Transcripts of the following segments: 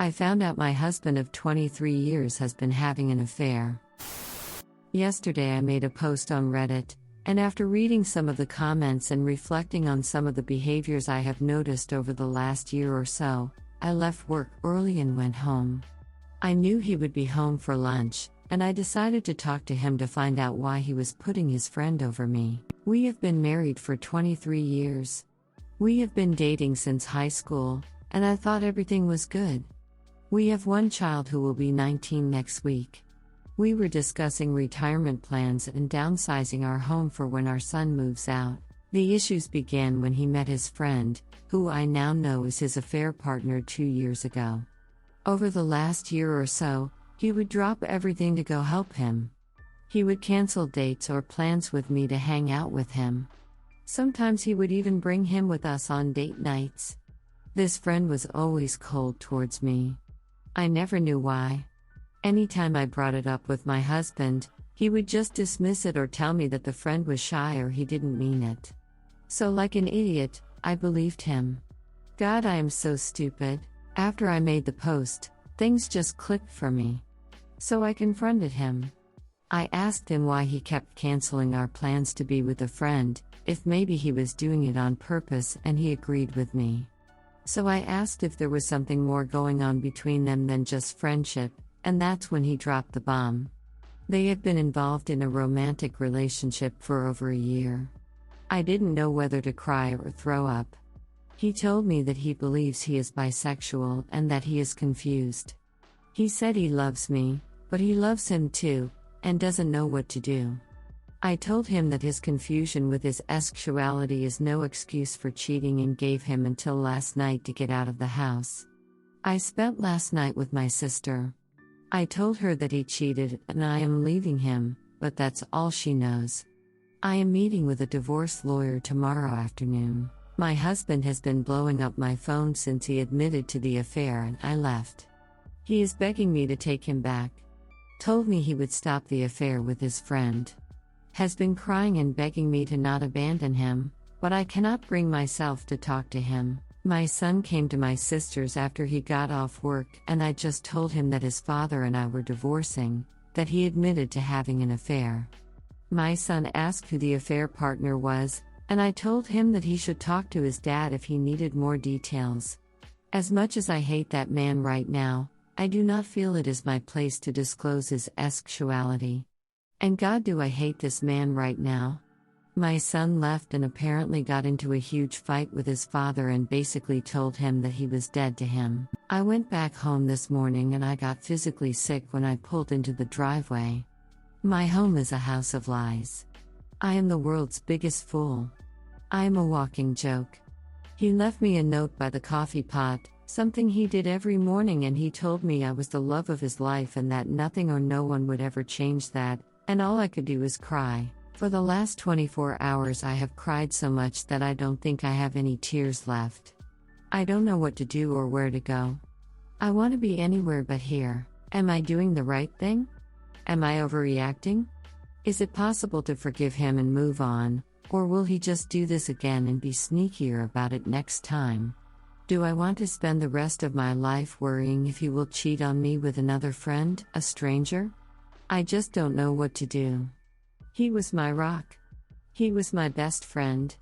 I found out my husband of 23 years has been having an affair. Yesterday I made a post on Reddit, and after reading some of the comments and reflecting on some of the behaviors I have noticed over the last year or so, I left work early and went home. I knew he would be home for lunch, and I decided to talk to him to find out why he was putting his friend over me. We have been married for 23 years. We have been dating since high school, and I thought everything was good. We have one child who will be 19 next week. We were discussing retirement plans and downsizing our home for when our son moves out. The issues began when he met his friend, who I now know is his affair partner 2 years ago. Over the last year or so, he would drop everything to go help him. He would cancel dates or plans with me to hang out with him. Sometimes he would even bring him with us on date nights. This friend was always cold towards me. I never knew why. Anytime I brought it up with my husband, he would just dismiss it or tell me that the friend was shy or he didn't mean it. So, like an idiot, I believed him. God, I am so stupid. After I made the post, things just clicked for me. So I confronted him. I asked him why he kept canceling our plans to be with a friend, if maybe he was doing it on purpose, and he agreed with me. So I asked if there was something more going on between them than just friendship, and that's when he dropped the bomb. They had been involved in a romantic relationship for over a year. I didn't know whether to cry or throw up. He told me that he believes he is bisexual and that he is confused. He said he loves me, but he loves him too, and doesn't know what to do. I told him that his confusion with his sexuality is no excuse for cheating and gave him until last night to get out of the house. I spent last night with my sister. I told her that he cheated and I am leaving him, but that's all she knows. I am meeting with a divorce lawyer tomorrow afternoon. My husband has been blowing up my phone since he admitted to the affair and I left. He is begging me to take him back. Told me he would stop the affair with his friend. Has been crying and begging me to not abandon him, but I cannot bring myself to talk to him. My son came to my sister's after he got off work and I just told him that his father and I were divorcing, that he admitted to having an affair. My son asked who the affair partner was, and I told him that he should talk to his dad if he needed more details. As much as I hate that man right now, I do not feel it is my place to disclose his sexuality. And God, do I hate this man right now? My son left and apparently got into a huge fight with his father and basically told him that he was dead to him. I went back home this morning and I got physically sick when I pulled into the driveway. My home is a house of lies. I am the world's biggest fool. I am a walking joke. He left me a note by the coffee pot, something he did every morning, and he told me I was the love of his life and that nothing or no one would ever change that, and all I could do is cry. For the last 24 hours I have cried so much that I don't think I have any tears left. I don't know what to do or where to go. I want to be anywhere but here. Am I doing the right thing? Am I overreacting? Is it possible to forgive him and move on, or will he just do this again and be sneakier about it next time? Do I want to spend the rest of my life worrying if he will cheat on me with another friend, a stranger? I just don't know what to do. He was my rock. He was my best friend.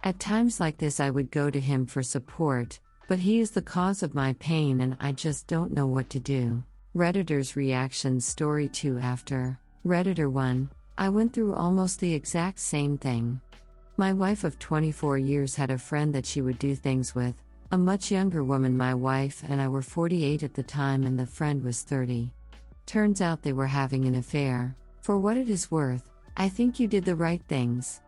At times like this I would go to him for support, but he is the cause of my pain and I just don't know what to do. Redditor's reactions story 2 after. Redditor 1, I went through almost the exact same thing. My wife of 24 years had a friend that she would do things with, a much younger woman. My wife and I were 48 at the time and the friend was 30. Turns out they were having an affair. For what it is worth, I think you did the right things.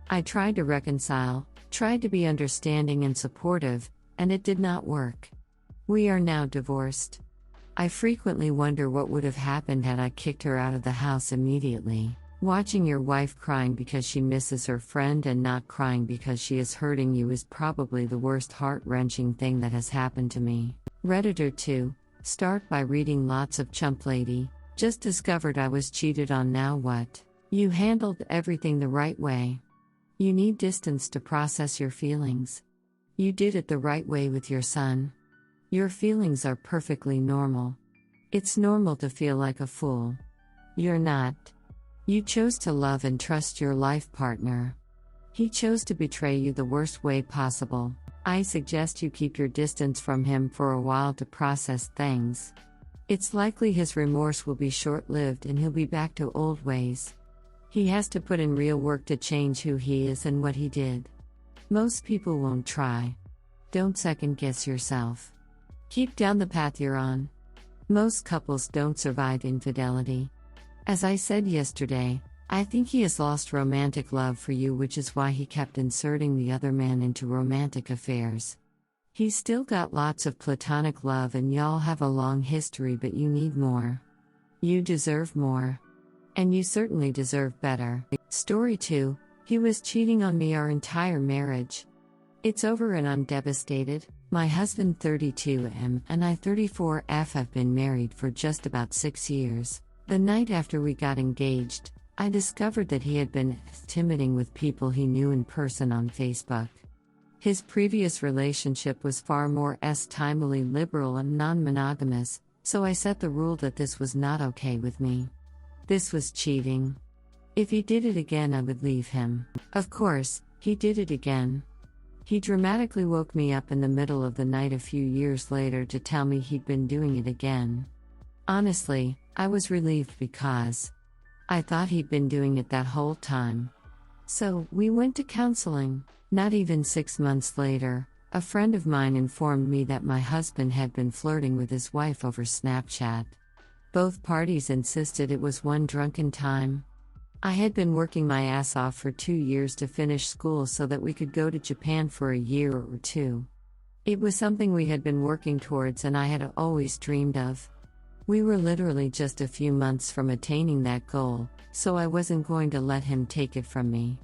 I tried to reconcile, tried to be understanding and supportive, and it did not work. We are now divorced. I frequently wonder what would have happened had I kicked her out of the house immediately. Watching your wife crying because she misses her friend and not crying because she is hurting you is probably the worst heart-wrenching thing that has happened to me. Redditor 2, start by reading lots of Chump Lady. Just discovered I was cheated on, now what? You handled everything the right way. You need distance to process your feelings. You did it the right way with your son. Your feelings are perfectly normal. It's normal to feel like a fool. You're not. You chose to love and trust your life partner. He chose to betray you the worst way possible. I suggest you keep your distance from him for a while to process things. It's likely his remorse will be short-lived and he'll be back to old ways. He has to put in real work to change who he is and what he did. Most people won't try. Don't second-guess yourself. Keep down the path you're on. Most couples don't survive infidelity. As I said yesterday, I think he has lost romantic love for you, which is why he kept inserting the other man into romantic affairs. He's still got lots of platonic love and y'all have a long history, but you need more. You deserve more. And you certainly deserve better. Story 2, he was cheating on me our entire marriage. It's over and I'm devastated. My husband 32M and I 34F have been married for just about 6 years. The night after we got engaged, I discovered that he had been intimating with people he knew in person on Facebook. His previous relationship was far more timely liberal and non-monogamous, so I set the rule that this was not okay with me. This was cheating. If he did it again, I would leave him. Of course, he did it again. He dramatically woke me up in the middle of the night a few years later to tell me he'd been doing it again. Honestly, I was relieved because I thought he'd been doing it that whole time. So, we went to counseling. Not even 6 months later, a friend of mine informed me that my husband had been flirting with his wife over Snapchat. Both parties insisted it was one drunken time. I had been working my ass off for 2 years to finish school so that we could go to Japan for a year or two. It was something we had been working towards and I had always dreamed of. We were literally just a few months from attaining that goal, so I wasn't going to let him take it from me.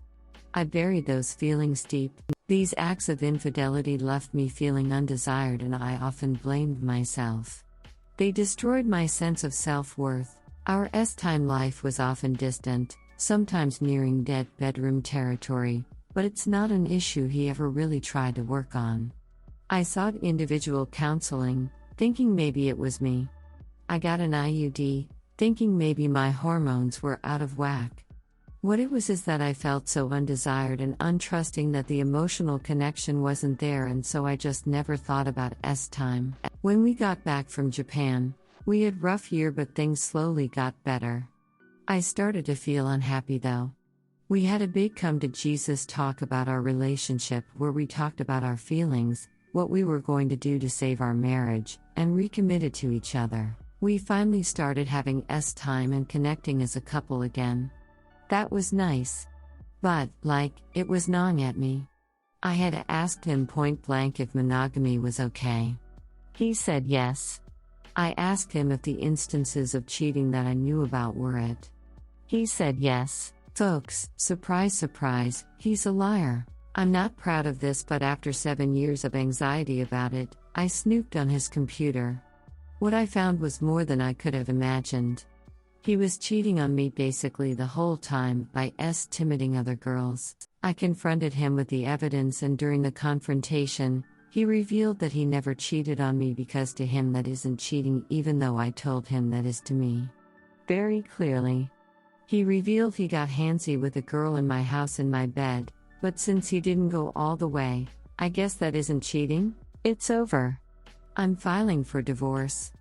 I buried those feelings deep. These acts of infidelity left me feeling undesired and I often blamed myself. They destroyed my sense of self-worth. Our time life was often distant, sometimes nearing dead bedroom territory, but it's not an issue he ever really tried to work on. I sought individual counseling, thinking maybe it was me. I got an IUD, thinking maybe my hormones were out of whack. What it was is that I felt so undesired and untrusting that the emotional connection wasn't there, and so I just never thought about time. When we got back from Japan, we had a rough year but things slowly got better. I started to feel unhappy though. We had a big come to Jesus talk about our relationship where we talked about our feelings, what we were going to do to save our marriage, and recommitted to each other. We finally started having time and connecting as a couple again. That was nice. But, it was gnawing at me. I had asked him point blank if monogamy was okay. He said yes. I asked him if the instances of cheating that I knew about were it. He said yes. Folks, surprise surprise, he's a liar. I'm not proud of this, but after 7 years of anxiety about it, I snooped on his computer. What I found was more than I could have imagined. He was cheating on me basically the whole time by intimating other girls. I confronted him with the evidence, and during the confrontation, he revealed that he never cheated on me because to him that isn't cheating, even though I told him that is to me. Very clearly. He revealed he got handsy with a girl in my house in my bed, but since he didn't go all the way, I guess that isn't cheating? It's over. I'm filing for divorce.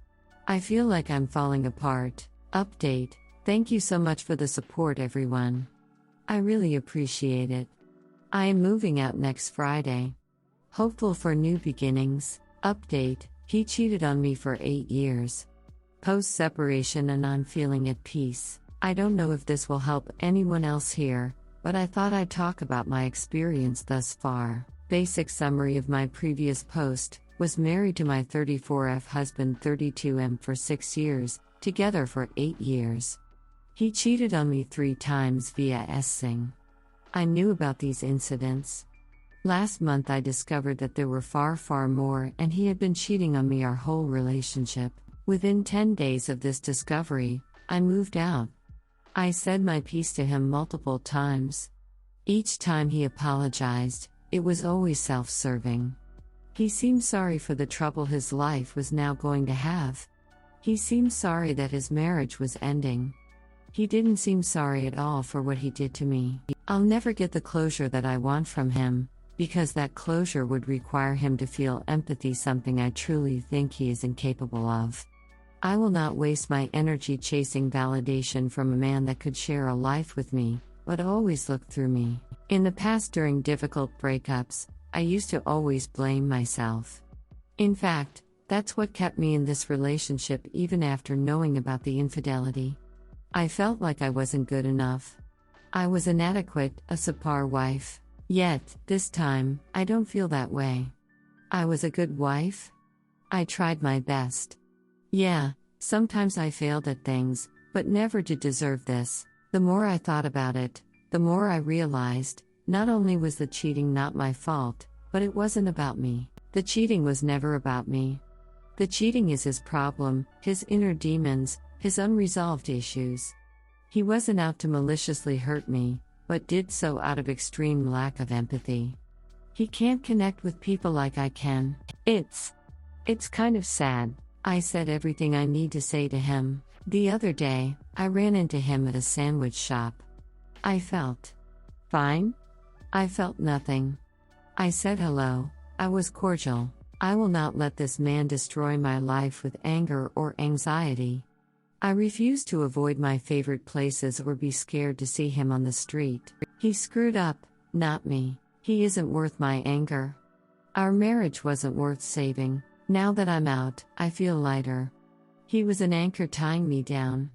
I feel like I'm falling apart. Update. Thank you so much for the support, everyone. I really appreciate it. I am moving out next Friday. Hopeful for new beginnings. Update. He cheated on me for 8 years. Post-separation and I'm feeling at peace. I don't know if this will help anyone else here, but I thought I'd talk about my experience thus far. Basic summary of my previous post. Was married to my 34F husband 32M for 6 years, together for 8 years. He cheated on me 3 times via Sing. I knew about these incidents. Last month I discovered that there were far more, and he had been cheating on me our whole relationship. Within 10 days of this discovery, I moved out. I said my piece to him multiple times. Each time he apologized, it was always self-serving. He seemed sorry for the trouble his life was now going to have. He seemed sorry that his marriage was ending. He didn't seem sorry at all for what he did to me. I'll never get the closure that I want from him, because that closure would require him to feel empathy, something I truly think he is incapable of. I will not waste my energy chasing validation from a man that could share a life with me, but always look through me. In the past, during difficult breakups, I used to always blame myself. In fact, that's what kept me in this relationship even after knowing about the infidelity. I felt like I wasn't good enough. I was inadequate, a subpar wife. Yet, this time, I don't feel that way. I was a good wife. I tried my best. Yeah, sometimes I failed at things, but never to deserve this. The more I thought about it, the more I realized, not only was the cheating not my fault, but it wasn't about me. The cheating was never about me. The cheating is his problem, his inner demons, his unresolved issues. He wasn't out to maliciously hurt me, but did so out of extreme lack of empathy. He can't connect with people like I can. It's kind of sad. I said everything I need to say to him. The other day, I ran into him at a sandwich shop. I felt fine. I felt nothing. I said hello. I was cordial. I will not let this man destroy my life with anger or anxiety. I refuse to avoid my favorite places or be scared to see him on the street. He screwed up, not me. He isn't worth my anger. Our marriage wasn't worth saving. Now that I'm out, I feel lighter. He was an anchor tying me down.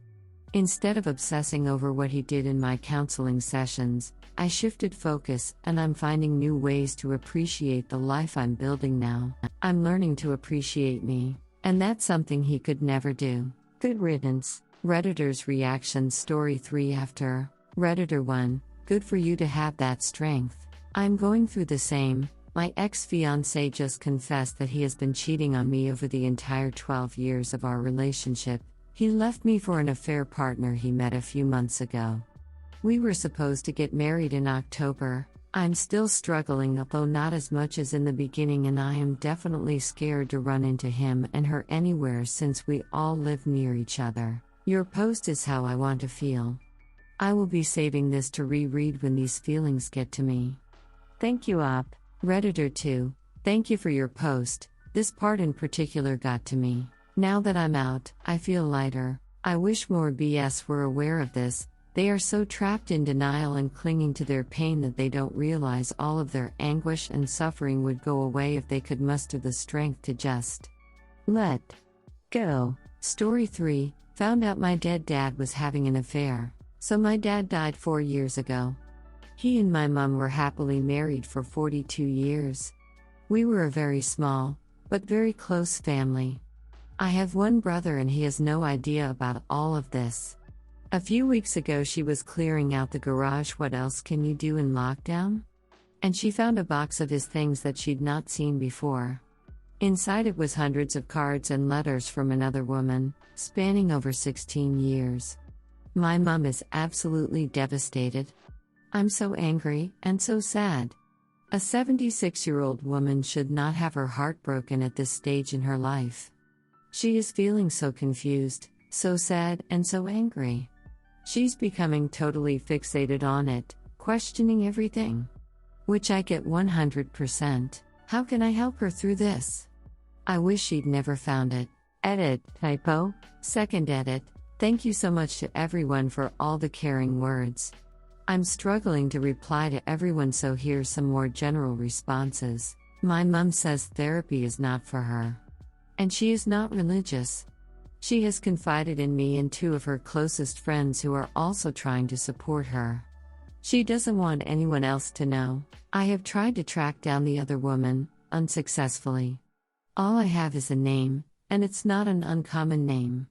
Instead of obsessing over what he did in my counseling sessions, I shifted focus, and I'm finding new ways to appreciate the life I'm building now. I'm learning to appreciate me, and that's something he could never do. Good riddance. Redditor's reaction. Story 3 after. Redditor 1, good for you to have that strength. I'm going through the same. My ex-fiancé just confessed that he has been cheating on me over the entire 12 years of our relationship. He left me for an affair partner he met a few months ago. We were supposed to get married in October. I'm still struggling, although not as much as in the beginning, and I am definitely scared to run into him and her anywhere since we all live near each other. Your post is how I want to feel. I will be saving this to reread when these feelings get to me. Thank you, Op. Redditor 2, thank you for your post. This part in particular got to me. Now that I'm out, I feel lighter. I wish more BS were aware of this. They are so trapped in denial and clinging to their pain that they don't realize all of their anguish and suffering would go away if they could muster the strength to just let go. Story 3, found out my dead dad was having an affair. So my dad died 4 years ago. He and my mom were happily married for 42 years. We were a very small, but very close family. I have one brother and he has no idea about all of this. A few weeks ago she was clearing out the garage. What else can you do in lockdown? And she found a box of his things that she'd not seen before. Inside it was hundreds of cards and letters from another woman, spanning over 16 years. My mom is absolutely devastated. I'm so angry and so sad. A 76-year-old woman should not have her heart broken at this stage in her life. She is feeling so confused, so sad, and so angry. She's becoming totally fixated on it, questioning everything. Which I get 100%. How can I help her through this? I wish she'd never found it. Edit, typo, second edit. Thank you so much to everyone for all the caring words. I'm struggling to reply to everyone, so here's some more general responses. My mom says therapy is not for her. And she is not religious. She has confided in me and 2 of her closest friends who are also trying to support her. She doesn't want anyone else to know. I have tried to track down the other woman, unsuccessfully. All I have is a name, and it's not an uncommon name.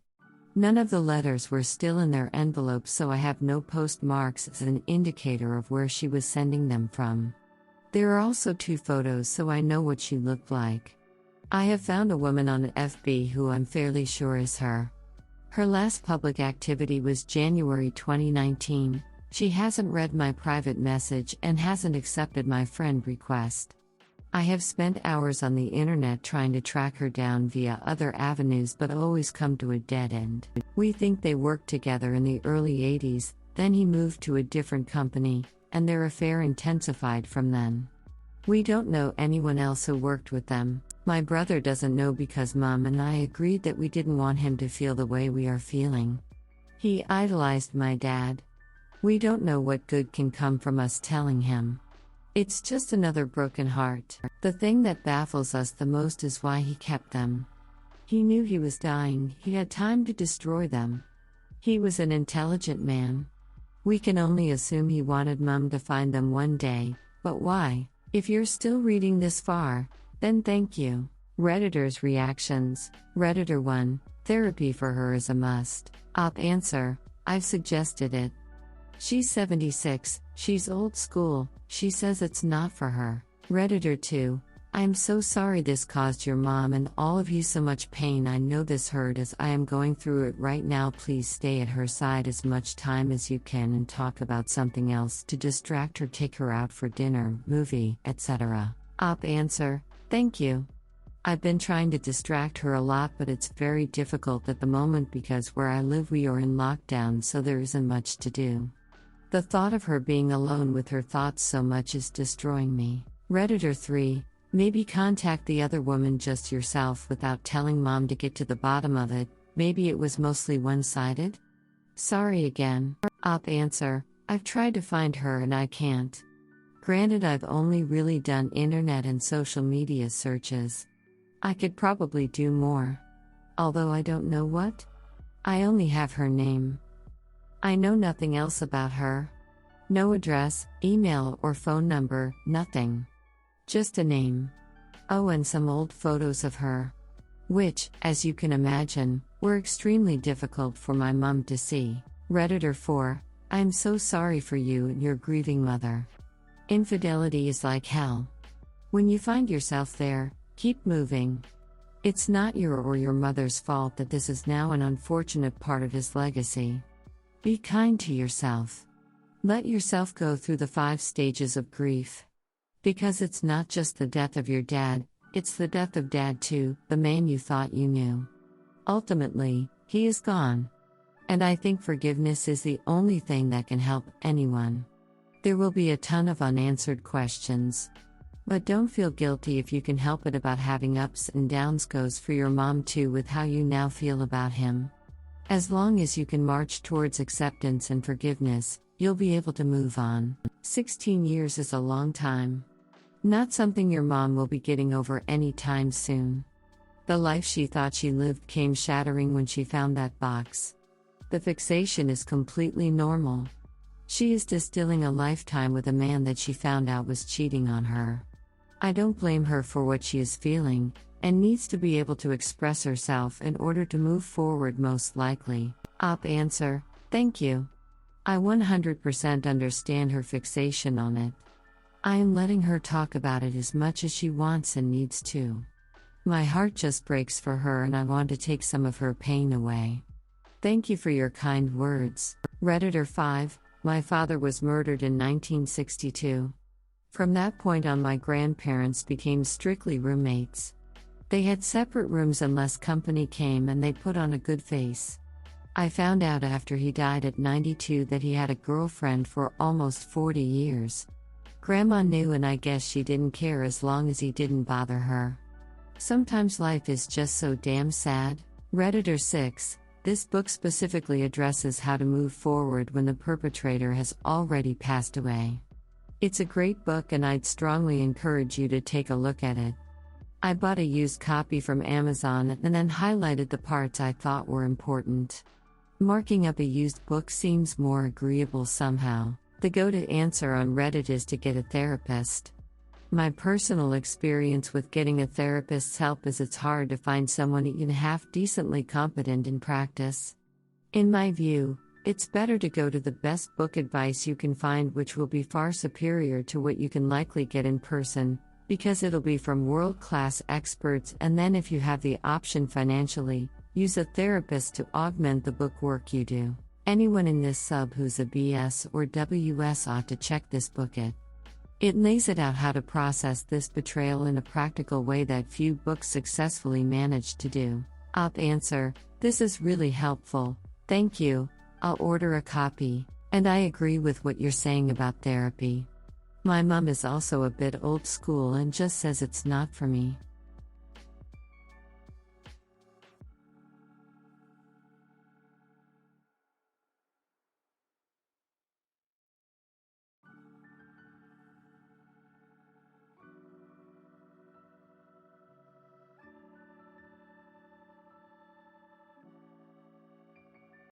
None of the letters were still in their envelopes, so I have no postmarks as an indicator of where she was sending them from. There are also 2 photos, so I know what she looked like. I have found a woman on FB who I'm fairly sure is her. Her last public activity was January 2019. She hasn't read my private message and hasn't accepted my friend request. I have spent hours on the internet trying to track her down via other avenues but always come to a dead end. We think they worked together in the early 80s, then he moved to a different company, and their affair intensified from then. We don't know anyone else who worked with them. My brother doesn't know because Mom and I agreed that we didn't want him to feel the way we are feeling. He idolized my dad. We don't know what good can come from us telling him. It's just another broken heart. The thing that baffles us the most is why he kept them. He knew he was dying, he had time to destroy them. He was an intelligent man. We can only assume he wanted Mom to find them one day, but why? If you're still reading this far, then thank you. Redditor's reactions. Redditor 1, therapy for her is a must. Op answer, I've suggested it. She's 76, she's old school, she says it's not for her. Redditor 2, I'm so sorry this caused your mom and all of you so much pain. I know this hurt as I am going through it right now. Please stay at her side as much time as you can and talk about something else to distract her, take her out for dinner, movie, etc. Op answer, thank you. I've been trying to distract her a lot, but it's very difficult at the moment because where I live we are in lockdown, so there isn't much to do. The thought of her being alone with her thoughts so much is destroying me. Redditor 3, maybe contact the other woman just yourself without telling Mom to get to the bottom of it. Maybe it was mostly one-sided? Sorry again. Op answer, I've tried to find her and I can't. Granted, I've only really done internet and social media searches. I could probably do more. Although I don't know what. I only have her name. I know nothing else about her. No address, email, or phone number, nothing. Just a name. Oh, and some old photos of her. Which, as you can imagine, were extremely difficult for my mom to see. Redditor 4, I'm so sorry for you and your grieving mother. Infidelity is like hell. When you find yourself there, keep moving. It's not your or your mother's fault that this is now an unfortunate part of his legacy. Be kind to yourself. Let yourself go through the 5 stages of grief. Because it's not just the death of your dad, it's the death of Dad too, the man you thought you knew. Ultimately, he is gone. And I think forgiveness is the only thing that can help anyone. There will be a ton of unanswered questions. But don't feel guilty if you can help it about having ups and downs. Goes for your mom too with how you now feel about him. As long as you can march towards acceptance and forgiveness, you'll be able to move on. 16 years is a long time. Not something your mom will be getting over anytime soon. The life she thought she lived came shattering when she found that box. The fixation is completely normal. She is distilling a lifetime with a man that she found out was cheating on her. I don't blame her for what she is feeling, and needs to be able to express herself in order to move forward most likely. Op answer, thank you. I 100% understand her fixation on it. I am letting her talk about it as much as she wants and needs to. My heart just breaks for her and I want to take some of her pain away. Thank you for your kind words. Redditor 5, my father was murdered in 1962. From that point on, my grandparents became strictly roommates. They had separate rooms unless company came and they put on a good face. I found out after he died at 92 that he had a girlfriend for almost 40 years. Grandma knew and I guess she didn't care as long as he didn't bother her. Sometimes life is just so damn sad. Redditor 6, this book specifically addresses how to move forward when the perpetrator has already passed away. It's a great book and I'd strongly encourage you to take a look at it. I bought a used copy from Amazon and then highlighted the parts I thought were important. Marking up a used book seems more agreeable somehow. The go-to answer on Reddit is to get a therapist. My personal experience with getting a therapist's help is it's hard to find someone even half decently competent in practice. In my view, it's better to go to the best book advice you can find, which will be far superior to what you can likely get in person, because it'll be from world-class experts, and then if you have the option financially, use a therapist to augment the book work you do. Anyone in this sub who's a BS or WS ought to check this book out. It lays it out how to process this betrayal in a practical way that few books successfully manage to do. Answer: this is really helpful, thank you, I'll order a copy. And I agree with what you're saying about therapy. My mom is also a bit old school and just says it's not for me.